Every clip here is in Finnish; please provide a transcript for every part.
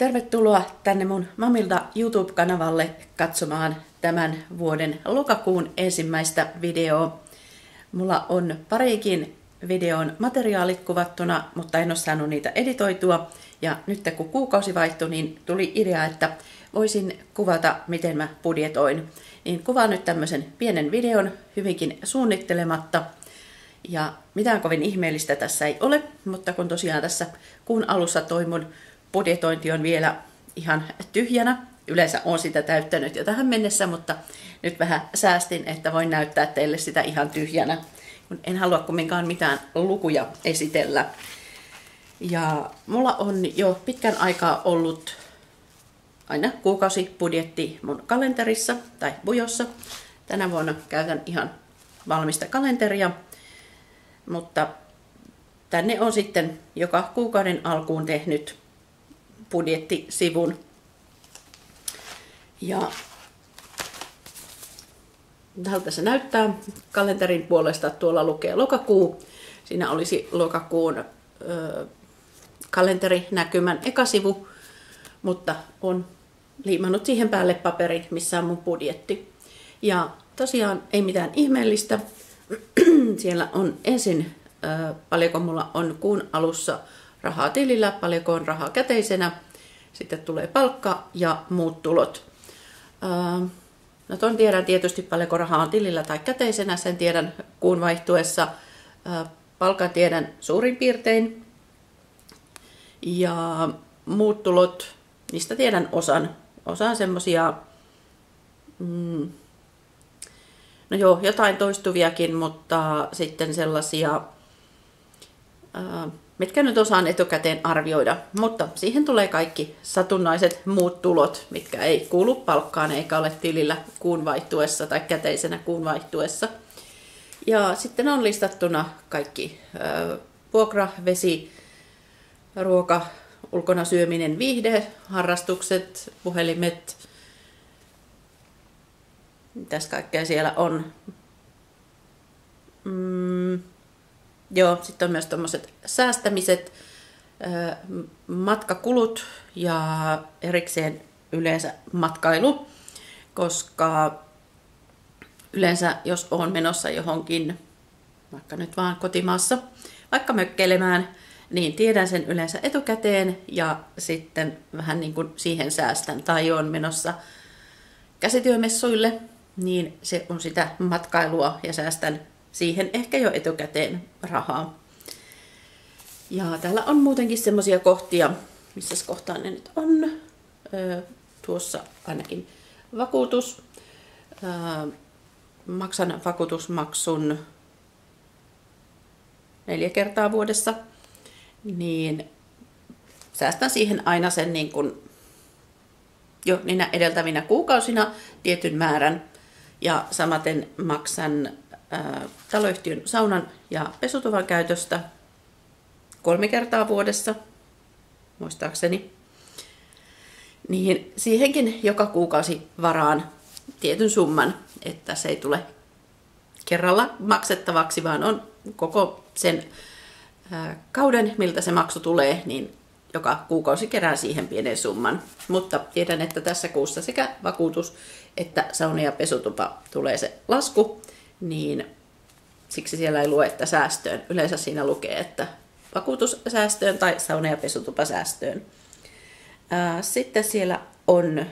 Tervetuloa tänne mun Mamilta YouTube-kanavalle katsomaan tämän vuoden lokakuun ensimmäistä videoa. Mulla on parikin videon materiaalit kuvattuna, mutta en ole saanut niitä editoitua. Ja nyt kun kuukausi vaihtui, niin tuli idea, että voisin kuvata, miten mä budjetoin. Niin kuvaan nyt tämmöisen pienen videon, hyvinkin suunnittelematta. Ja mitään kovin ihmeellistä tässä ei ole, mutta kun tosiaan tässä kuun alussa toi mun budjetointi on vielä ihan tyhjänä. Yleensä on sitä täyttänyt jo tähän mennessä, mutta nyt vähän säästin, että voin näyttää teille sitä ihan tyhjänä. En halua kumminkaan mitään lukuja esitellä. Ja mulla on jo pitkän aikaa ollut aina kuukausibudjetti mun kalenterissa tai bujossa. Tänä vuonna käytän ihan valmista kalenteria, mutta tänne on sitten joka kuukauden alkuun tehnyt budjettisivun. Ja tältä se näyttää. Kalenterin puolesta tuolla lukee lokakuu. Siinä olisi lokakuun kalenterinäkymän eka sivu, mutta on liimannut siihen päälle paperin, missä on mun budjetti. Ja tosiaan ei mitään ihmeellistä. Siellä on ensin paljonko mulla on kuun alussa rahaa tilillä, paljonko on rahaa käteisenä. Sitten tulee palkka ja muut tulot. No ton tiedän tietysti paljonko rahaa on tilillä tai käteisenä. Sen tiedän kuun vaihtuessa. Palkan tiedän suurin piirtein. Ja muut tulot, niistä tiedän osan. Osa on semmosia, no joo, jotain toistuviakin, mutta sitten sellaisia, mitkä nyt osaan etukäteen arvioida. Mutta siihen tulee kaikki satunnaiset muut tulot, mitkä ei kuulu palkkaan eikä ole tilillä kuun vaihtuessa tai käteisenä kuun vaihtuessa. Ja sitten on listattuna kaikki vuokra, vesi, ruoka, ulkona syöminen, viihde, harrastukset, puhelimet. Mitäs kaikkea siellä on? Joo, sitten on myös tommoset säästämiset, matkakulut ja erikseen yleensä matkailu, koska yleensä jos olen menossa johonkin, vaikka nyt vaan kotimaassa, vaikka mökkeilemään, niin tiedän sen yleensä etukäteen ja sitten vähän niin kuin siihen säästän. Tai olen menossa käsityömessuille, niin se on sitä matkailua ja säästän siihen ehkä jo etukäteen rahaa. Ja täällä on muutenkin semmoisia kohtia, missä kohtaa ne nyt on. Tuossa ainakin vakuutus. Maksan vakuutusmaksun 4 kertaa vuodessa. Niin säästän siihen aina sen niin kuin jo niinä edeltävinä kuukausina tietyn määrän. Ja samaten maksan taloyhtiön saunan ja pesutuvan käytöstä 3 kertaa vuodessa, muistaakseni. Niin siihenkin joka kuukausi varaan tietyn summan, että se ei tule kerralla maksettavaksi, vaan on koko sen kauden, miltä se maksu tulee, niin joka kuukausi kerään siihen pienen summan. Mutta tiedän, että tässä kuussa sekä vakuutus että sauna ja pesutupa tulee se lasku, niin siksi siellä ei lue, että säästöön. Yleensä siinä lukee, että vakuutussäästöön tai sauna ja pesutupa säästöön. Sitten siellä on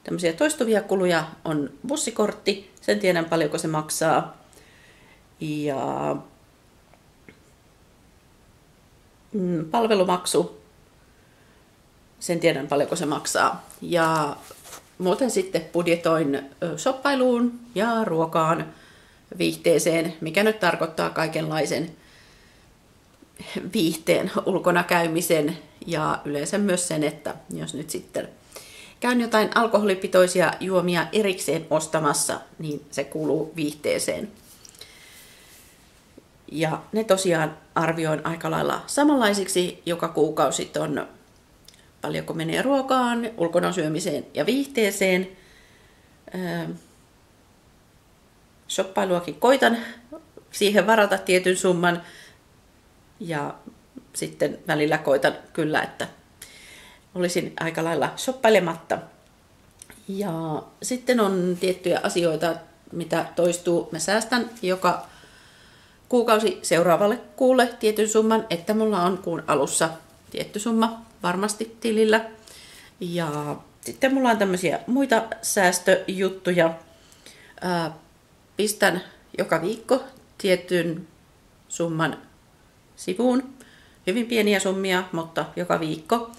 tämmöisiä toistuvia kuluja, on bussikortti, sen tiedän paljonko se maksaa. Ja palvelumaksu, sen tiedän paljonko se maksaa. Ja muuten sitten budjetoin shoppailuun ja ruokaan, viihteeseen, mikä nyt tarkoittaa kaikenlaisen viihteen, ulkona käymisen ja yleensä myös sen, että jos nyt sitten käyn jotain alkoholipitoisia juomia erikseen ostamassa, niin se kuuluu viihteeseen. Ja ne tosiaan arvioin aika lailla samanlaisiksi joka kuukausi on paljonko menee ruokaan, ulkona syömiseen ja viihteeseen. Shoppailuakin koitan siihen varata tietyn summan ja sitten välillä koitan kyllä, että olisin aika lailla shoppailematta. Ja sitten on tiettyjä asioita, mitä toistuu. Mä säästän joka kuukausi seuraavalle kuulle tietyn summan, että mulla on kuun alussa tietty summa varmasti tilillä. Ja sitten mulla on tämmöisiä muita säästöjuttuja. Pistän joka viikko tietyn summan sivuun. Hyvin pieniä summia, mutta joka viikko.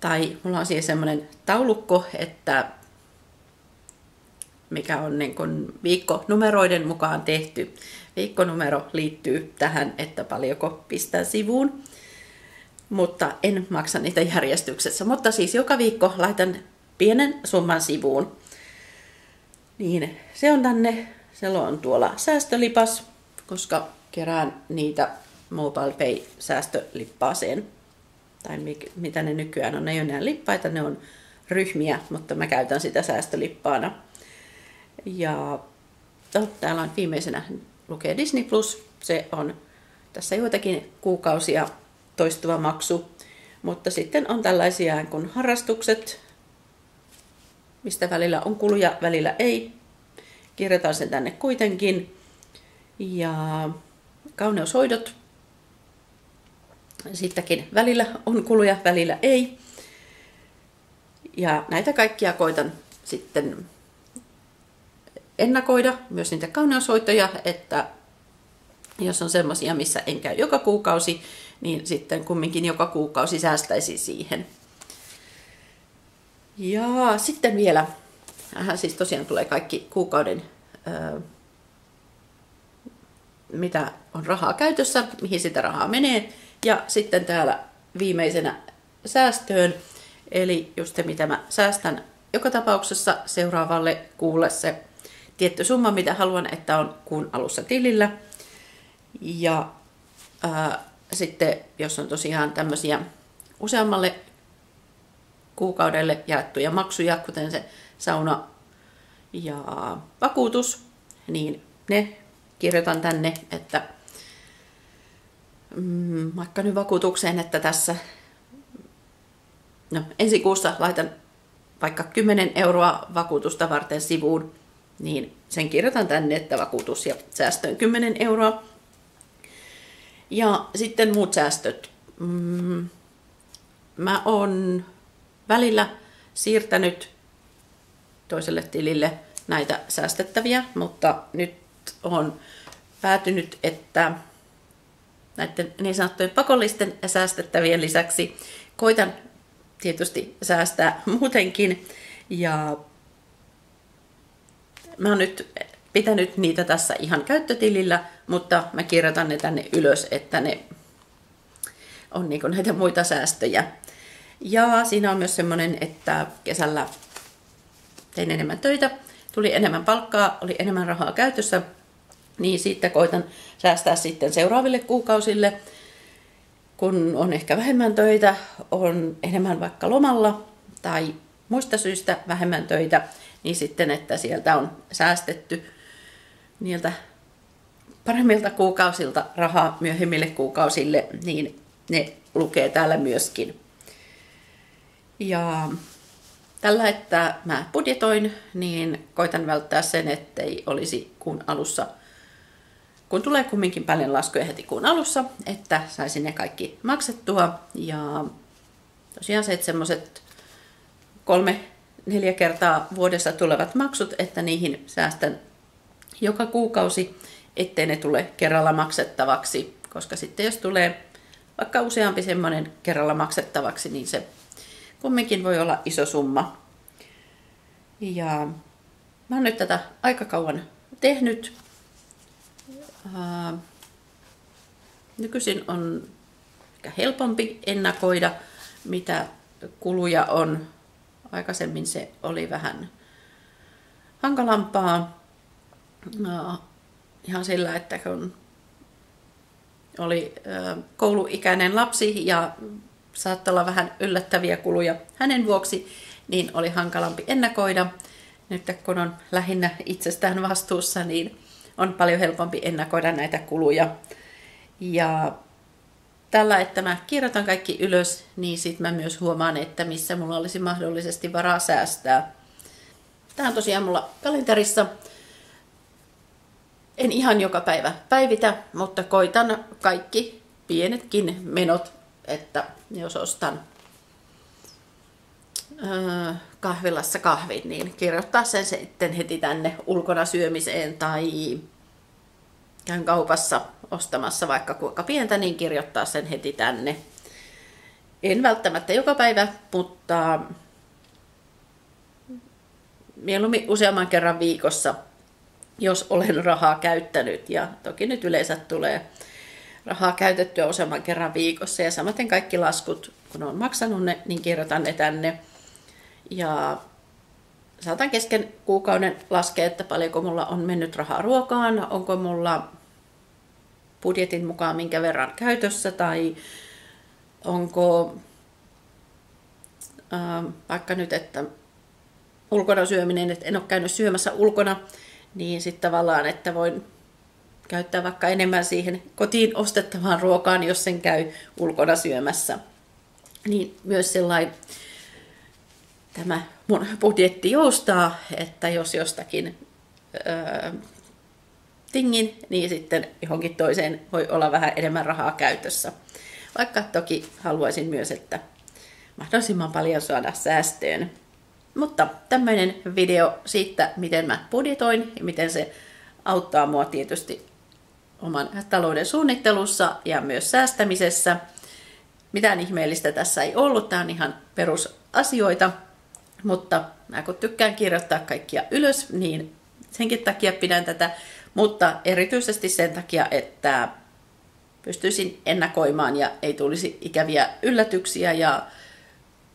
Tai mulla on siis semmoinen taulukko, että mikä on niin kuin viikkonumeroiden mukaan tehty. Viikkonumero liittyy tähän, että paljonko pistän sivuun, mutta en maksa niitä järjestyksessä. Mutta siis joka viikko laitan pienen summan sivuun. Niin se on tänne, se on tuolla säästölipas, koska kerään niitä MobilePay-säästölippaaseen. Tai mitä ne nykyään on, ne ei ole enää lippaita, ne on ryhmiä, mutta mä käytän sitä säästölippaana. Ja täällä on viimeisenä lukee Disney Plus, se on tässä joitakin kuukausia toistuva maksu, mutta sitten on tällaisia kuin harrastukset, mistä välillä on kuluja, välillä ei. Kirjataan sen tänne kuitenkin. Ja kauneushoidot, sittenkin välillä on kuluja, välillä ei. Ja näitä kaikkia koitan sitten ennakoida, myös niitä kauneushoitoja, että jos on semmoisia, missä en käy joka kuukausi, niin sitten kumminkin joka kuukausi säästäisi siihen. Ja sitten vielä, siis tosiaan tulee kaikki kuukauden, mitä on rahaa käytössä, mihin sitä rahaa menee. Ja sitten täällä viimeisenä säästöön, eli just se, mitä mä säästän joka tapauksessa seuraavalle kuulle se tietty summa, mitä haluan, että on kuun alussa tilillä. Ja sitten, jos on tosiaan tämmöisiä useammalle kuukaudelle jaettuja maksuja, kuten se sauna ja vakuutus, niin ne kirjoitan tänne, että vaikka nyt vakuutukseen, että tässä ensi kuussa laitan vaikka 10 euroa vakuutusta varten sivuun, niin sen kirjoitan tänne, että vakuutus ja säästöön 10 euroa. Ja sitten muut säästöt. Mä oon välillä siirtänyt toiselle tilille näitä säästettäviä, mutta nyt on päätynyt, että näiden niin sanottujen pakollisten ja säästettävien lisäksi koitan tietysti säästää muutenkin. Ja mä oon nyt pitänyt niitä tässä ihan käyttötilillä, mutta mä kirjoitan ne tänne ylös, että ne on niin kuin näitä muita säästöjä. Ja siinä on myös semmoinen, että kesällä tein enemmän töitä, tuli enemmän palkkaa, oli enemmän rahaa käytössä, niin siitä koitan säästää sitten seuraaville kuukausille, kun on ehkä vähemmän töitä, on enemmän vaikka lomalla tai muista syistä vähemmän töitä, niin sitten, että sieltä on säästetty niiltä paremmilta kuukausilta rahaa myöhemmille kuukausille, niin ne lukee täällä myöskin. Ja tällä, että mä budjetoin, niin koitan välttää sen, ettei olisi kuun alussa, kun tulee kumminkin paljon laskuja heti kuun alussa, että saisin ne kaikki maksettua. Ja tosiaan se, että semmoiset 3-4 kertaa vuodessa tulevat maksut, että niihin säästän joka kuukausi, ettei ne tule kerralla maksettavaksi, koska sitten jos tulee vaikka useampi semmoinen kerralla maksettavaksi, niin se kumminkin voi olla iso summa. Ja mä oon nyt tätä aika kauan tehnyt. Nykyisin on ehkä helpompi ennakoida, mitä kuluja on. Aikaisemmin se oli vähän hankalampaa. Ihan sillä, että kun oli kouluikäinen lapsi ja saattoi olla vähän yllättäviä kuluja hänen vuoksi, niin oli hankalampi ennakoida. Nyt kun on lähinnä itsestään vastuussa, niin on paljon helpompi ennakoida näitä kuluja. Ja tällä, että mä kirjoitan kaikki ylös, niin sit mä myös huomaan, että missä mulla olisi mahdollisesti varaa säästää. Tää on tosiaan mulla kalenterissa. En ihan joka päivä päivitä, mutta koitan kaikki pienetkin menot, että jos ostan kahvilassa kahvit, niin kirjoittaa sen sitten heti tänne ulkona syömiseen tai käyn kaupassa ostamassa vaikka kuinka pientä, niin kirjoittaa sen heti tänne. En välttämättä joka päivä, mutta mieluummin useamman kerran viikossa, jos olen rahaa käyttänyt. Ja toki nyt yleensä tulee rahaa käytettyä useamman kerran viikossa. Ja samaten kaikki laskut, kun olen maksanut ne, niin kirjoitan ne tänne. Ja saatan kesken kuukauden laskea, että paljonko mulla on mennyt rahaa ruokaan, onko mulla budjetin mukaan minkä verran käytössä, tai onko vaikka nyt, että ulkona syöminen, että en ole käynyt syömässä ulkona, niin sitten tavallaan, että voin käyttää vaikka enemmän siihen kotiin ostettavaan ruokaan, jos sen käy ulkona syömässä. Niin myös sellainen tämä mun budjetti joustaa, että jos jostakin tingin, niin sitten johonkin toiseen voi olla vähän enemmän rahaa käytössä. Vaikka toki haluaisin myös, että mahdollisimman paljon saada säästöön. Mutta tämmöinen video siitä, miten mä budjetoin ja miten se auttaa mua tietysti oman talouden suunnittelussa ja myös säästämisessä. Mitään ihmeellistä tässä ei ollut, tää on ihan perusasioita, mutta mä kun tykkään kirjoittaa kaikkia ylös, niin senkin takia pidän tätä, mutta erityisesti sen takia, että pystyisin ennakoimaan ja ei tulisi ikäviä yllätyksiä ja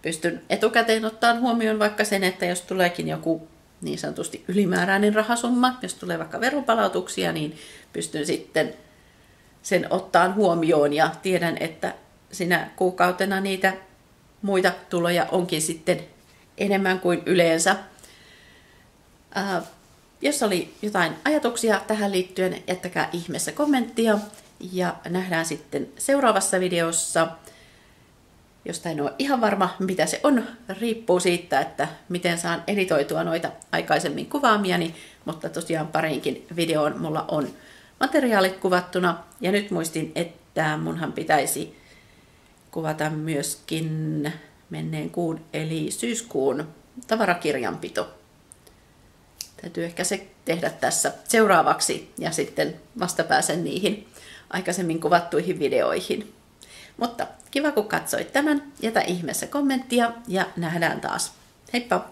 pystyn etukäteen ottamaan huomioon vaikka sen, että jos tuleekin joku niin sanotusti ylimääräinen rahasumma, jos tulee vaikka veronpalautuksia, niin pystyn sitten sen ottaan huomioon ja tiedän, että sinä kuukautena niitä muita tuloja onkin sitten enemmän kuin yleensä. Jos oli jotain ajatuksia tähän liittyen, jättäkää ihmeessä kommenttia ja nähdään sitten seuraavassa videossa. Josta en ole ihan varma, mitä se on, riippuu siitä, että miten saan editoitua noita aikaisemmin kuvaamiani, mutta tosiaan pariinkin videoon mulla on materiaalit kuvattuna. Ja nyt muistin, että munhan pitäisi kuvata myöskin menneen kuun eli syyskuun tavarakirjanpito. Täytyy ehkä se tehdä tässä seuraavaksi ja sitten vasta pääsen niihin aikaisemmin kuvattuihin videoihin. Mutta kiva kun katsoit tämän, jätä ihmeessä kommenttia ja nähdään taas. Heippa!